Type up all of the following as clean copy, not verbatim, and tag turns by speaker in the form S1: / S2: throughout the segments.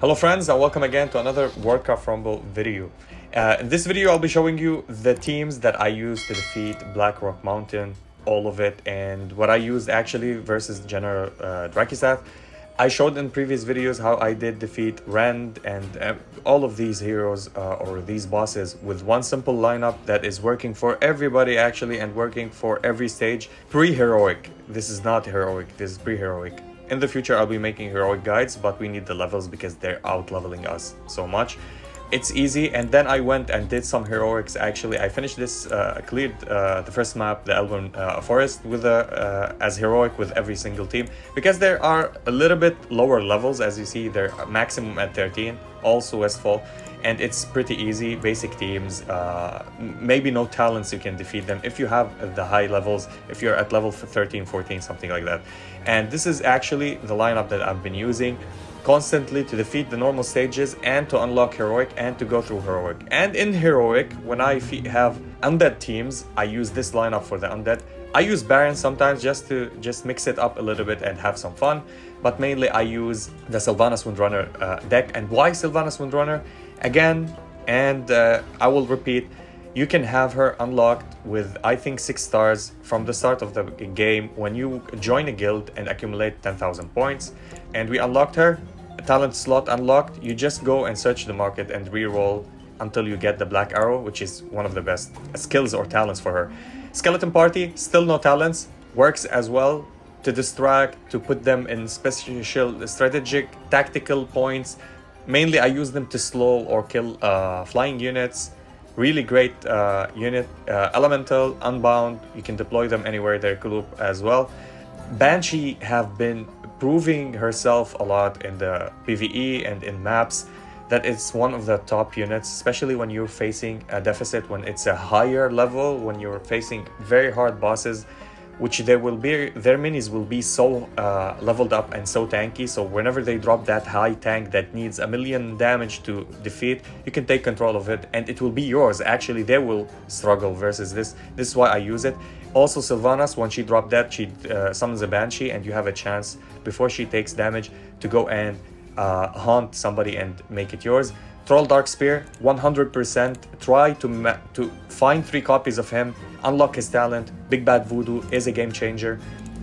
S1: Hello friends, and welcome again to another Warcraft Rumble video. In this video I'll be showing you the teams that I used to defeat Blackrock Mountain, all of it, and what I used actually versus General Drakkisath. I showed in previous videos how I did defeat Rend and all of these heroes or these bosses with one simple lineup that is working for everybody actually and working for every stage. Pre-heroic. This is not heroic, this is pre-heroic. In the future, I'll be making heroic guides, but we need the levels because they're out-leveling us so much. It's easy, and then I went and did some heroics. Actually, I finished this, cleared the first map, the Elven Forest, with as heroic with every single team, because there are a little bit lower levels. As you see, they're maximum at 13, also Westfall, and it's pretty easy. Basic teams, maybe no talents, you can defeat them if you have the high levels, if you're at level 13, 14, something like that. And this is actually the lineup that I've been using constantly to defeat the normal stages and to unlock heroic and to go through heroic. And in heroic, when I have undead teams, I use this lineup for the undead. I use Baron sometimes just to mix it up a little bit and have some fun, but mainly I use the Sylvanas Windrunner deck. And why Sylvanas Windrunner? Again, and I will repeat, you can have her unlocked with, I think, 6 stars from the start of the game when you join a guild and accumulate 10,000 points. And we unlocked her, a talent slot unlocked. You just go and search the market and re-roll until you get the Black Arrow, which is one of the best skills or talents for her. Skeleton Party, still no talents, works as well to distract, to put them in special strategic tactical points. Mainly I use them to slow or kill flying units. Really great unit. Elemental, Unbound, you can deploy them anywhere, they're group as well. Banshee have been proving herself a lot in the PvE and in maps, that it's one of the top units, especially when you're facing a deficit, when it's a higher level, when you're facing very hard bosses, which their minis will be so leveled up and so tanky. So whenever they drop that high tank that needs 1,000,000 damage to defeat, you can take control of it and it will be yours. Actually, they will struggle versus this. This is why I use it. Also, Sylvanas, when she dropped that, she summons a Banshee and you have a chance before she takes damage to go and haunt somebody and make it yours. Troll Dark Spear, 100%. Try to find 3 copies of him, unlock his talent. Big Bad Voodoo is a game changer.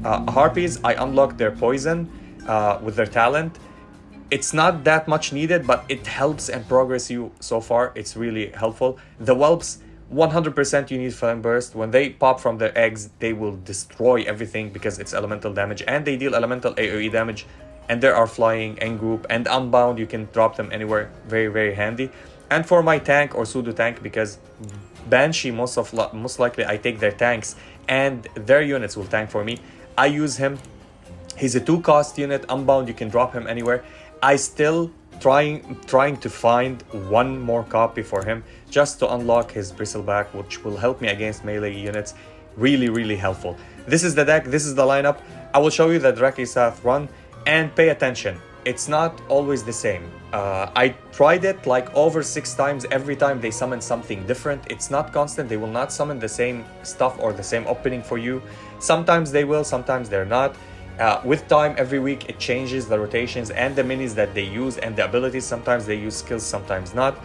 S1: Harpies, I unlocked their poison with their talent. It's not that much needed, but it helps and progress you so far. It's really helpful. The Whelps, 100% you need Flame Burst. When they pop from their eggs, they will destroy everything because it's elemental damage and they deal elemental AoE damage. And there are flying and group and unbound, you can drop them anywhere, very, very handy. And for my tank or pseudo tank, because Banshee most likely I take their tanks and their units will tank for me, I use him. He's a 2-cost unit, unbound, you can drop him anywhere. I still trying to find one more copy for him just to unlock his bristleback, which will help me against melee units. Really, really helpful. This is the deck, this is the lineup. I will show you the Drakkisath run. And pay attention, it's not always the same. I tried it like over 6 times. Every time they summon something different. It's not constant. They will not summon the same stuff or the same opening for you. Sometimes they will, sometimes they're not. With time, every week it changes the rotations and the minis that they use and the abilities. Sometimes they use skills, sometimes not.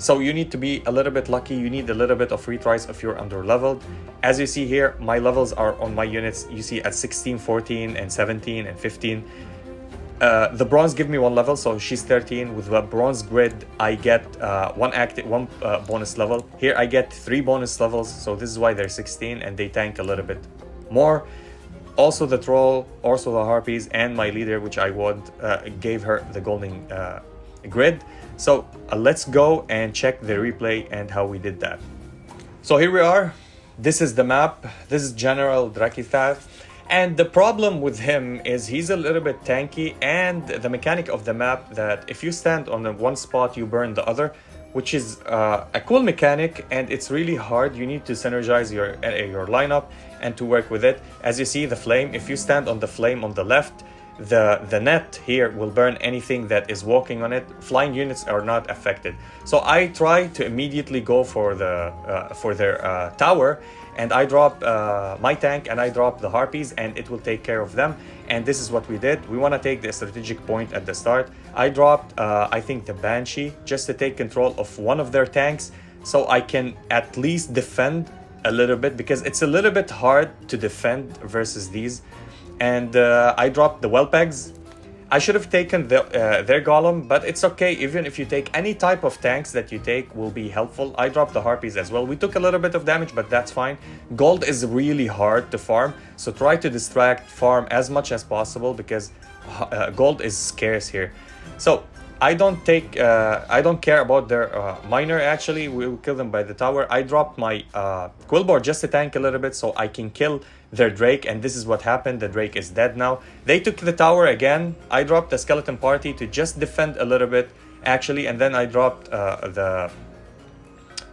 S1: So you need to be a little bit lucky. You need a little bit of retries if you're under leveled. As you see here, my levels are on my units. You see at 16, 14, and 17, and 15. The bronze give me 1 level, so she's 13. With the bronze grid, I get one bonus level. Here I get 3 bonus levels, so this is why they're 16, and they tank a little bit more. Also the troll, also the harpies, and my leader, which I want, gave her the golden grid. So let's go and check the replay and how we did that. So here we are. This is the map. This is General Drakkisath. And the problem with him is he's a little bit tanky, and the mechanic of the map that if you stand on the one spot, you burn the other, which is a cool mechanic, and it's really hard. You need to synergize your lineup and to work with it. As you see, the flame, if you stand on the flame on the left, the net here will burn anything that is walking on it. Flying units are not affected. So I try to immediately go for their tower and I drop my tank and I drop the harpies, and it will take care of them. And this is what we did. We want to take the strategic point at the start. I dropped I think the Banshee just to take control of one of their tanks, so I can at least defend a little bit, because it's a little bit hard to defend versus these. And I dropped the Whelpegs. I should have taken their Golem, but it's okay. Even if you take any type of tanks that you take will be helpful. I dropped the Harpies as well. We took a little bit of damage, but that's fine. Gold is really hard to farm, so try to distract farm as much as possible, because gold is scarce here. So I don't care about their miner. Actually, we will kill them by the tower. I dropped my Quillboar just to tank a little bit so I can kill their Drake, and this is what happened. The Drake is dead now. They took the tower again. I dropped the skeleton party to just defend a little bit, actually, and then I dropped the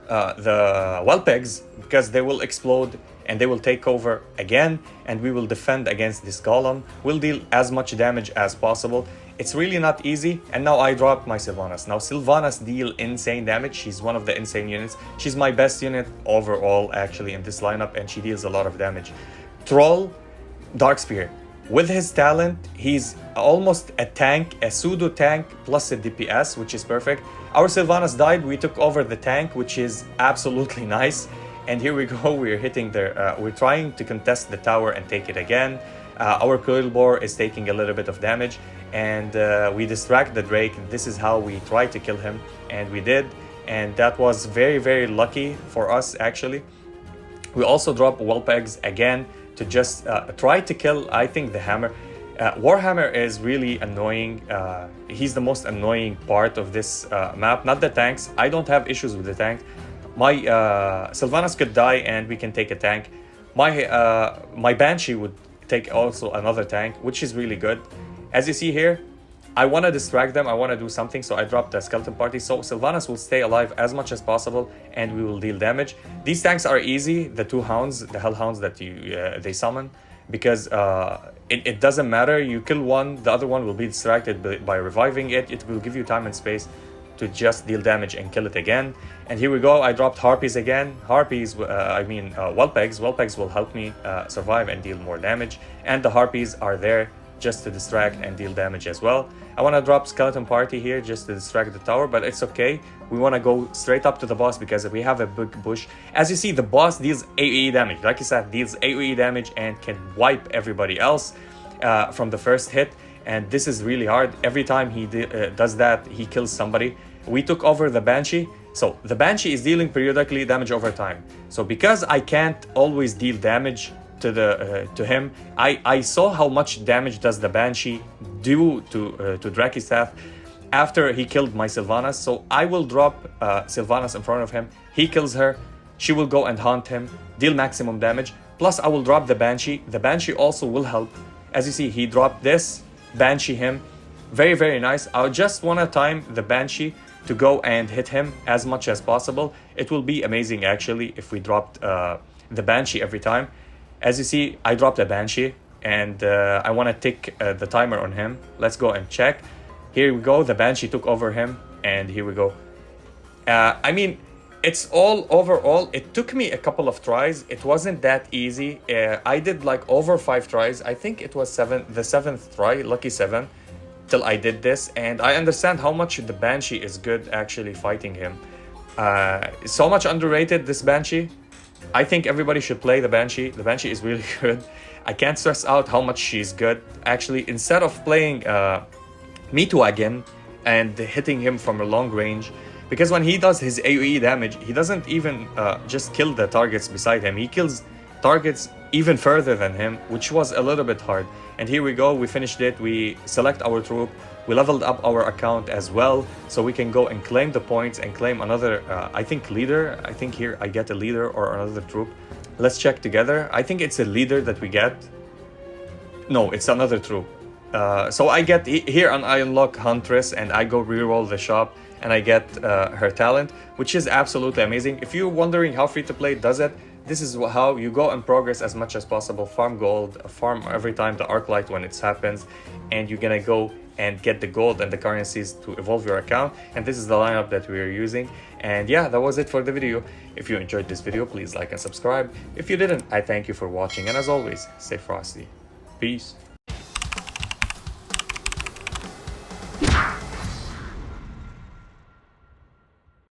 S1: Whelpegs, because they will explode and they will take over again, and we will defend against this Golem. We'll deal as much damage as possible. It's really not easy. And now I dropped my Sylvanas. Now Sylvanas deal insane damage. She's one of the insane units. She's my best unit overall, actually, in this lineup, and she deals a lot of damage. Troll, Dark Spear. With his talent, he's almost a tank, a pseudo tank plus a DPS, which is perfect. Our Sylvanas died. We took over the tank, which is absolutely nice. And here we go. We're hitting their. We're trying to contest the tower and take it again. Our Quillboar is taking a little bit of damage, and we distract the Drake. This is how we try to kill him, and we did. And that was very, very lucky for us, actually. We also drop Whelpegs again to just try to kill, I think, the hammer. Warhammer is really annoying. He's the most annoying part of this map, not the tanks. I don't have issues with the tank. My Sylvanas could die and we can take a tank. My Banshee would take also another tank, which is really good. As you see here, I want to distract them. I want to do something, so I dropped the skeleton party. So Sylvanas will stay alive as much as possible, and we will deal damage. These tanks are easy. The two hounds, the hellhounds that they summon, because it doesn't matter. You kill one, the other one will be distracted by reviving it. It will give you time and space to just deal damage and kill it again. And here we go. I dropped Harpies again. Harpies, Whelpegs. Whelpegs will help me survive and deal more damage. And the Harpies are there just to distract and deal damage as well. I want to drop Skeleton Party here just to distract the tower, but it's okay. We want to go straight up to the boss because we have a big bush. As you see, the boss deals AoE damage. Drakkisath deals AoE damage and can wipe everybody else from the first hit. And this is really hard. Every time he does that, he kills somebody. We took over the Banshee. So the Banshee is dealing periodically damage over time. So because I can't always deal damage to him, I saw how much damage does the Banshee do to Drakkisath after he killed my Sylvanas. So I will drop Sylvanas in front of him. He kills her. She will go and haunt him, deal maximum damage. Plus I will drop the Banshee. The Banshee also will help. As you see, he dropped this, Banshee him. Very, very nice. I just want to time the Banshee to go and hit him as much as possible. It will be amazing actually if we dropped the Banshee every time. As you see, I dropped a Banshee and I want to tick the timer on him. Let's go and check. Here we go. The Banshee took over him and here we go. I mean, it's all overall. It took me a couple of tries. It wasn't that easy. I did like over 5 tries. I think it was the 7th try, lucky 7, till I did this. And I understand how much the Banshee is good actually fighting him. So much underrated, this Banshee. I think everybody should play the Banshee. The Banshee is really good. I can't stress out how much she's good. Actually, instead of playing Meatwagon and hitting him from a long range, because when he does his AoE damage, he doesn't even just kill the targets beside him. He kills targets even further than him, which was a little bit hard. And here we go. We finished it. We select our troop. We leveled up our account as well, so we can go and claim the points and claim another, I think, leader. I think here I get a leader or another troop. Let's check together. I think it's a leader that we get. No, it's another troop. So I get here and I unlock Huntress and I go reroll the shop and I get her talent, which is absolutely amazing. If you're wondering how free to play does it, this is how you go and progress as much as possible, farm gold, farm every time the arc light when it happens, and you're gonna go and get the gold and the currencies to evolve your account. And this is the lineup that we are using. And yeah, that was it for the video. If you enjoyed this video, please like and subscribe. If you didn't, I thank you for watching, and as always, stay frosty. Peace.